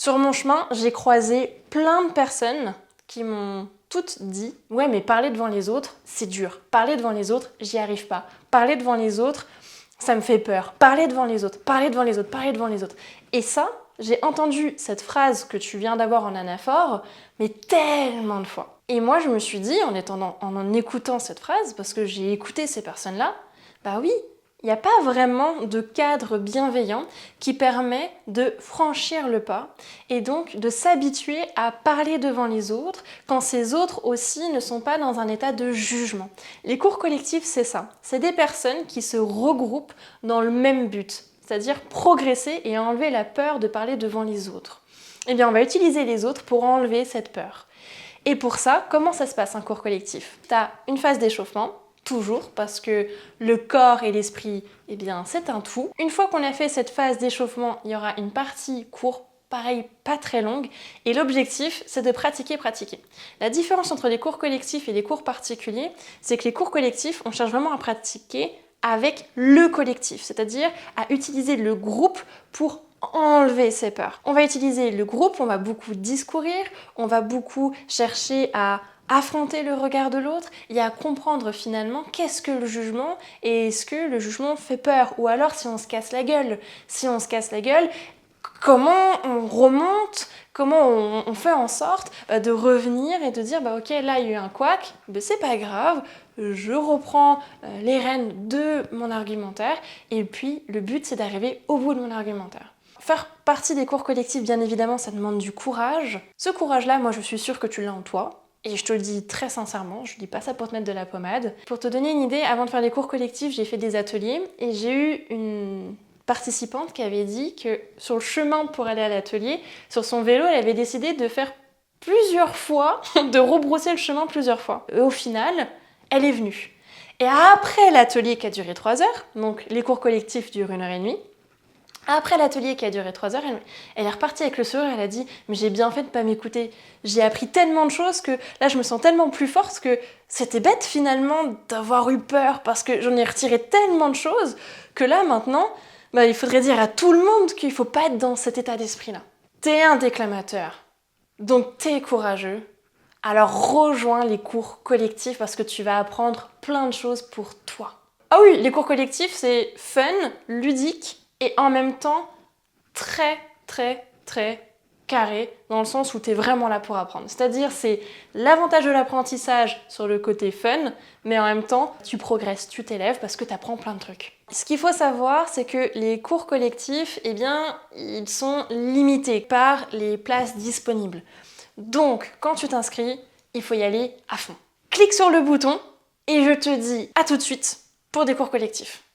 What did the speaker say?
Sur mon chemin, j'ai croisé plein de personnes qui m'ont toutes dit « Ouais, mais parler devant les autres, c'est dur. Parler devant les autres, j'y arrive pas. Parler devant les autres, ça me fait peur. Parler devant les autres, parler devant les autres, parler devant les autres. » Et ça, j'ai entendu cette phrase que tu viens d'avoir en anaphore, mais tellement de fois. Et moi, je me suis dit, en écoutant cette phrase, parce que j'ai écouté ces personnes-là, bah oui, il n'y a pas vraiment de cadre bienveillant qui permet de franchir le pas et donc de s'habituer à parler devant les autres quand ces autres aussi ne sont pas dans un état de jugement. Les cours collectifs, c'est ça. C'est des personnes qui se regroupent dans le même but, c'est-à-dire progresser et enlever la peur de parler devant les autres. Eh bien, on va utiliser les autres pour enlever cette peur. Et pour ça, comment ça se passe un cours collectif? Tu as une phase d'échauffement, toujours, parce que le corps et l'esprit, eh bien, c'est un tout. Une fois qu'on a fait cette phase d'échauffement, il y aura une partie court, pareil, pas très longue, et l'objectif, c'est de pratiquer. La différence entre les cours collectifs et les cours particuliers, c'est que les cours collectifs, on cherche vraiment à pratiquer avec le collectif, c'est-à-dire à utiliser le groupe pour enlever ses peurs. On va utiliser le groupe, on va beaucoup discourir, on va beaucoup chercher à affronter le regard de l'autre et à comprendre finalement qu'est-ce que le jugement et est-ce que le jugement fait peur ou alors si on se casse la gueule. Si on se casse la gueule, comment on remonte, comment on fait en sorte de revenir et de dire bah ok là il y a eu un couac, mais c'est pas grave, je reprends les rênes de mon argumentaire et puis le but c'est d'arriver au bout de mon argumentaire. Faire partie des cours collectifs, bien évidemment, ça demande du courage. Ce courage-là, moi je suis sûre que tu l'as en toi. Et je te le dis très sincèrement, je dis pas ça pour te mettre de la pommade. Pour te donner une idée, avant de faire des cours collectifs, j'ai fait des ateliers et j'ai eu une participante qui avait dit que sur le chemin pour aller à l'atelier, sur son vélo, elle avait décidé de faire plusieurs fois, de rebrousser le chemin plusieurs fois. Et au final, elle est venue. Et après l'atelier qui a duré 3 heures, donc les cours collectifs durent 1h30, après l'atelier qui a duré 3 heures, elle est repartie avec le sourire, elle a dit « Mais j'ai bien fait de ne pas m'écouter. J'ai appris tellement de choses que là, je me sens tellement plus forte que c'était bête finalement d'avoir eu peur parce que j'en ai retiré tellement de choses que là, maintenant, bah, il faudrait dire à tout le monde qu'il ne faut pas être dans cet état d'esprit-là. T'es un déclamateur, donc t'es courageux. Alors rejoins les cours collectifs parce que tu vas apprendre plein de choses pour toi. Ah oui, les cours collectifs, c'est fun, ludique, et en même temps très carré dans le sens où tu es vraiment là pour apprendre. C'est-à-dire c'est l'avantage de l'apprentissage sur le côté fun, mais en même temps tu progresses, tu t'élèves parce que tu apprends plein de trucs. Ce qu'il faut savoir, c'est que les cours collectifs, eh bien, ils sont limités par les places disponibles. Donc quand tu t'inscris, il faut y aller à fond. Clique sur le bouton et je te dis à tout de suite pour des cours collectifs.